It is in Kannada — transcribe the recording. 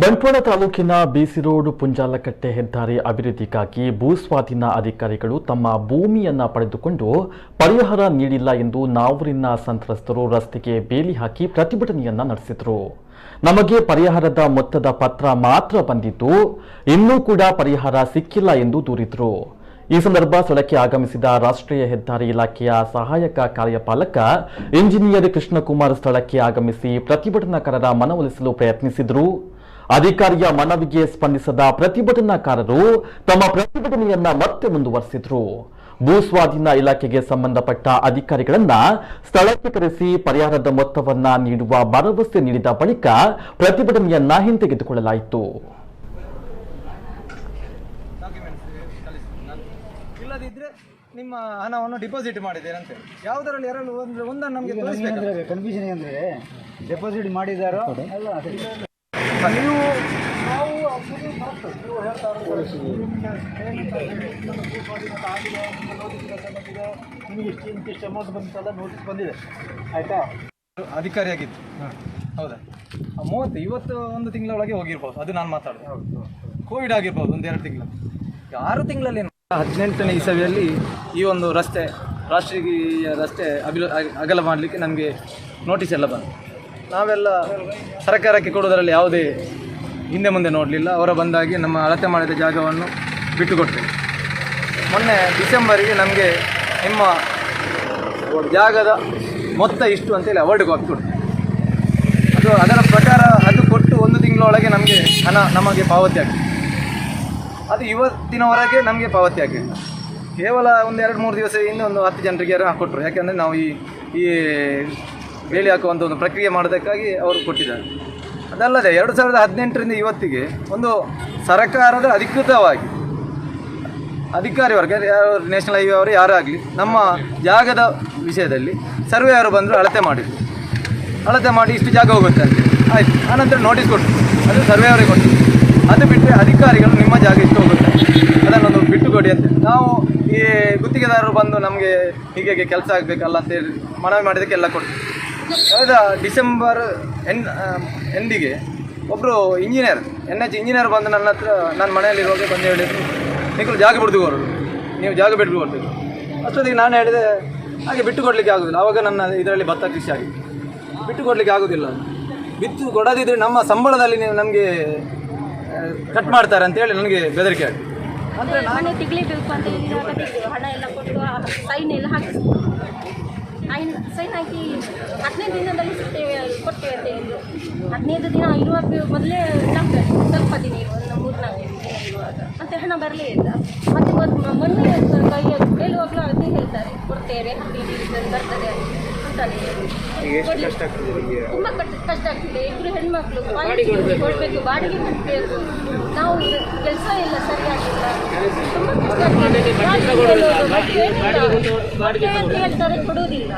ಬಂಟ್ವಾಳ ತಾಲೂಕಿನ ಬಿಸಿ ರೋಡ್ ಪುಂಜಾಲಕಟ್ಟೆ ಹೆದ್ದಾರಿ ಅಭಿವೃದ್ಧಿಗಾಗಿ ಭೂಸ್ವಾಧೀನ ಅಧಿಕಾರಿಗಳು ತಮ್ಮ ಭೂಮಿಯನ್ನ ಪಡೆದುಕೊಂಡು ಪರಿಹಾರ ನೀಡಿಲ್ಲ ಎಂದು ನಾವೂರಿನ ಸಂತ್ರಸ್ತರು ರಸ್ತೆಗೆ ಬೇಲಿ ಹಾಕಿ ಪ್ರತಿಭಟನೆಯನ್ನ ನಡೆಸಿದರು. ನಮಗೆ ಪರಿಹಾರದ ಮೊತ್ತದ ಪತ್ರ ಮಾತ್ರ ಬಂದಿದ್ದು ಇನ್ನೂ ಕೂಡ ಪರಿಹಾರ ಸಿಕ್ಕಿಲ್ಲ ಎಂದು ದೂರಿದರು. ಈ ಸಂದರ್ಭ ಸ್ಥಳಕ್ಕೆ ಆಗಮಿಸಿದ ರಾಷ್ಟ್ರೀಯ ಹೆದ್ದಾರಿ ಇಲಾಖೆಯ ಸಹಾಯಕ ಕಾರ್ಯಪಾಲಕ ಇಂಜಿನಿಯರ್ ಕೃಷ್ಣಕುಮಾರ್ ಸ್ಥಳಕ್ಕೆ ಆಗಮಿಸಿ ಪ್ರತಿಭಟನಾಕಾರರ ಮನವೊಲಿಸಲು ಪ್ರಯತ್ನಿಸಿದರು. ಅಧಿಕಾರಿಯ ಮನವಿಗೆ ಸ್ಪಂದಿಸದ ಪ್ರತಿಭಟನಾಕಾರರು ತಮ್ಮ ಪ್ರತಿಭಟನೆಯನ್ನ ಮತ್ತೆ ಮುಂದುವರೆಸಿದರು. ಭೂಸ್ವಾಧೀನ ಇಲಾಖೆಗೆ ಸಂಬಂಧಪಟ್ಟ ಅಧಿಕಾರಿಗಳನ್ನ ಸ್ಥಳಕ್ಕೆ ಕರೆಸಿ ಪರಿಹಾರದ ಮೊತ್ತವನ್ನ ನೀಡುವ ಭರವಸೆ ನೀಡಿದ ಬಳಿಕ ಪ್ರತಿಭಟನೆಯನ್ನ ಹಿಂತೆಗೆದುಕೊಳ್ಳಲಾಯಿತು. ಇಲ್ಲದಿದ್ರೆ ನಿಮ್ಮ ಹಣವನ್ನು ಡಿಪಾಸಿಟ್ ಮಾಡಿದ್ದೇನೆ ಅಂತ ಯಾವುದರಲ್ಲಿ ಎರಡು ಒಂದನ್ನು ನಮಗೆ ತೋರಿಸಬೇಕು. ಕನ್ಫ್ಯೂಷನ್ ಅಂದರೆ ಡೆಪಾಸಿಟ್ ಮಾಡಿದಾರೋ ನೀವು ನಿಮಗೆ ಇಷ್ಟು ಅಮೌಂಟ್ ಬಂತಲ್ಲ ನೋಟಿಸ್ ಬಂದಿದೆ ಆಯಿತಾ. ಅಧಿಕಾರಿಯಾಗಿತ್ತು ಹೌದಾ 30 ಇವತ್ತು ಒಂದು ತಿಂಗಳ ಒಳಗೆ ಹೋಗಿರ್ಬೋದು. ಅದು ನಾನು ಮಾತಾಡೋದು ಕೋವಿಡ್ ಆಗಿರ್ಬೋದು, 1-2 ತಿಂಗಳು. 6 ತಿಂಗಳಲ್ಲಿ 18ನೇ ಇಸವಿಯಲ್ಲಿ ಈ ಒಂದು ರಸ್ತೆ ರಾಷ್ಟ್ರೀಯ ರಸ್ತೆ ಅಗಲ ಮಾಡಲಿಕ್ಕೆ ನಮಗೆ ನೋಟಿಸ್ ಎಲ್ಲ ಬಂತು. ನಾವೆಲ್ಲ ಸರ್ಕಾರಕ್ಕೆ ಕೊಡೋದರಲ್ಲಿ ಯಾವುದೇ ಹಿಂದೆ ಮುಂದೆ ನೋಡಲಿಲ್ಲ. ಅವರ ಬಂದಾಗಿ ನಮ್ಮ ಅಳತೆ ಮಾಡಿದ ಜಾಗವನ್ನು ಬಿಟ್ಟುಕೊಡ್ತೇವೆ. ಮೊನ್ನೆ ಡಿಸೆಂಬರಿಗೆ ನಮಗೆ ನಿಮ್ಮ ಜಾಗದ ಮೊತ್ತ ಇಷ್ಟು ಅಂತೇಳಿ ಅವಾರ್ಡ್ ಕಾಪಿ ಕೊಡ್ತೇವೆ. ಅದು ಅದರ ಪ್ರಕಾರ ಅದು ಕೊಟ್ಟು 1 ತಿಂಗಳೊಳಗೆ ನಮಗೆ ಹಣ ನಮಗೆ ಪಾವತಿ ಆಗಿದೆ. ಅದು ಇವತ್ತಿನವರೆಗೆ ನಮಗೆ ಪಾವತಿ ಆಗಿಲ್ಲ. ಕೇವಲ 1-2-3 ದಿವಸ ಹಿಂದೆ ಒಂದು 10 ಜನರಿಗೆ ಕೊಟ್ಟರು. ಯಾಕೆಂದರೆ ನಾವು ಈ ಬೇಲಿ ಹಾಕುವಂಥ ಒಂದು ಪ್ರಕ್ರಿಯೆ ಮಾಡೋದಕ್ಕಾಗಿ ಅವರು ಕೊಟ್ಟಿದ್ದಾರೆ. ಅದಲ್ಲದೆ 2018ರಿಂದ ಇವತ್ತಿಗೆ ಒಂದು ಸರ್ಕಾರದ ಅಧಿಕೃತವಾಗಿ ಅಧಿಕಾರಿ ವರ್ಗ ಯಾರು ನ್ಯಾಷನಲ್ ಹೈವೇ ಅವರು ಯಾರೇ ಆಗಲಿ ನಮ್ಮ ಜಾಗದ ವಿಷಯದಲ್ಲಿ ಸರ್ವೆ ಅವರು ಬಂದರು, ಅಳತೆ ಮಾಡಿ ಇಷ್ಟು ಜಾಗ ಹೋಗುತ್ತೆ ಅಂತ ಆಯಿತು. ಆನಂತರ ನೋಟಿಸ್ ಕೊಟ್ಟು ಅದು ಸರ್ವೆ ಅವರಿಗೆ ಕೊಟ್ಟು ಅದು ಬಿಟ್ಟರೆ ಅಧಿಕಾರಿಗಳು ನಿಮ್ಮ ಜಾಗ ಇಷ್ಟು ಹೋಗುತ್ತೆ ಅದನ್ನೊಂದು ಬಿಟ್ಟು ಕೊಡಿ ಅಂತ ನಾವು ಈ ಗುತ್ತಿಗೆದಾರರು ಬಂದು ನಮಗೆ ಹೀಗೆ ಕೆಲಸ ಆಗಬೇಕಲ್ಲ ಅಂತೇಳಿ ಮನವಿ ಮಾಡಿದ್ದಕ್ಕೆಲ್ಲ ಕೊಟ್ಟು ಕಳೆದ ಡಿಸೆಂಬರ್ ಎಂಡಿಗೆ ಒಬ್ಬರು ಇಂಜಿನಿಯರ್ NH ಇಂಜಿನಿಯರ್ ಬಂದು ನನ್ನ ಹತ್ರ ನಾನು ಮನೆಯಲ್ಲಿರುವಾಗ ಬಂದು ಹೇಳಿದರು, ನೀವು ಜಾಗ ಬಿಡ್ದುಕೋರು, ನೀವು ಜಾಗ ಬಿಟ್ಟು ಕೊಡ್ತೀವಿ. ಅಷ್ಟೊತ್ತಿಗೆ ನಾನು ಹೇಳಿದೆ ಹಾಗೆ ಬಿಟ್ಟು ಕೊಡಲಿಕ್ಕೆ ಆಗೋದಿಲ್ಲ. ಆವಾಗ ನನ್ನ ಇದರಲ್ಲಿ ಭತ್ತ ಕೃಷಿ ಆಗಿತ್ತು. ಬಿಟ್ಟು ಕೊಡಲಿಕ್ಕೆ ಆಗೋದಿಲ್ಲ, ಬಿತ್ತು ಕೊಡೋದಿದ್ರೆ ನಮ್ಮ ಸಂಬಳದಲ್ಲಿ ನೀವು ನಮಗೆ ಕಟ್ ಮಾಡ್ತಾರೆ ಅಂತೇಳಿ ನನಗೆ ಬೆದರಿಕೆ ಆಗಿ ಅಂದರೆ ಮನೆ ತೆಗಲೇಬೇಕು ಅಂತ ಹೇಳಿ ಹಣ ಎಲ್ಲ ಕೊಟ್ಟು ಸೈನ್ ಎಲ್ಲ ಹಾಕಿಸ್ತೀವಿ. ಸೈನ್ ಹಾಕಿ 15 ದಿನದಲ್ಲಿ ಕೊಡ್ತೇವೆ ಅಂತ ಹೇಳಿದ್ರು. 15 ದಿನ ಇರುವಾಗ ಮೊದಲೇ ಸ್ವಲ್ಪ ದಿನ ಇರುವಾಗ 3-4 ದಿನ ಇರುವಾಗ ಮತ್ತೆ ಹಣ ಬರಲೇ ಇಲ್ಲ. ಮತ್ತೆ ಮೊನ್ನೆ ಕೈಯ ಹೇಳುವಾಗಲೂ ಅದೇ ಹೇಳ್ತಾರೆ, ಕೊಡ್ತೇವೆ ಬರ್ತದೆ ಅಂತ. ತುಂಬ ಕಷ್ಟ ಆಗ್ತಿದೆ. 2 ಹೆಣ್ಮಕ್ಳು ಕೊಡಬೇಕು, ಬಾಡಿಗೆ ಕಟ್ಟಬೇಕು, ನಾವು ಕೆಲಸ ಎಲ್ಲ ಸರಿಯಾಗಿಲ್ಲ, ತುಂಬ ಕಷ್ಟ ಆಗ್ತಿದೆ. ಹೇಳ್ತಾರೆ ಕೊಡುವುದಿಲ್ಲ.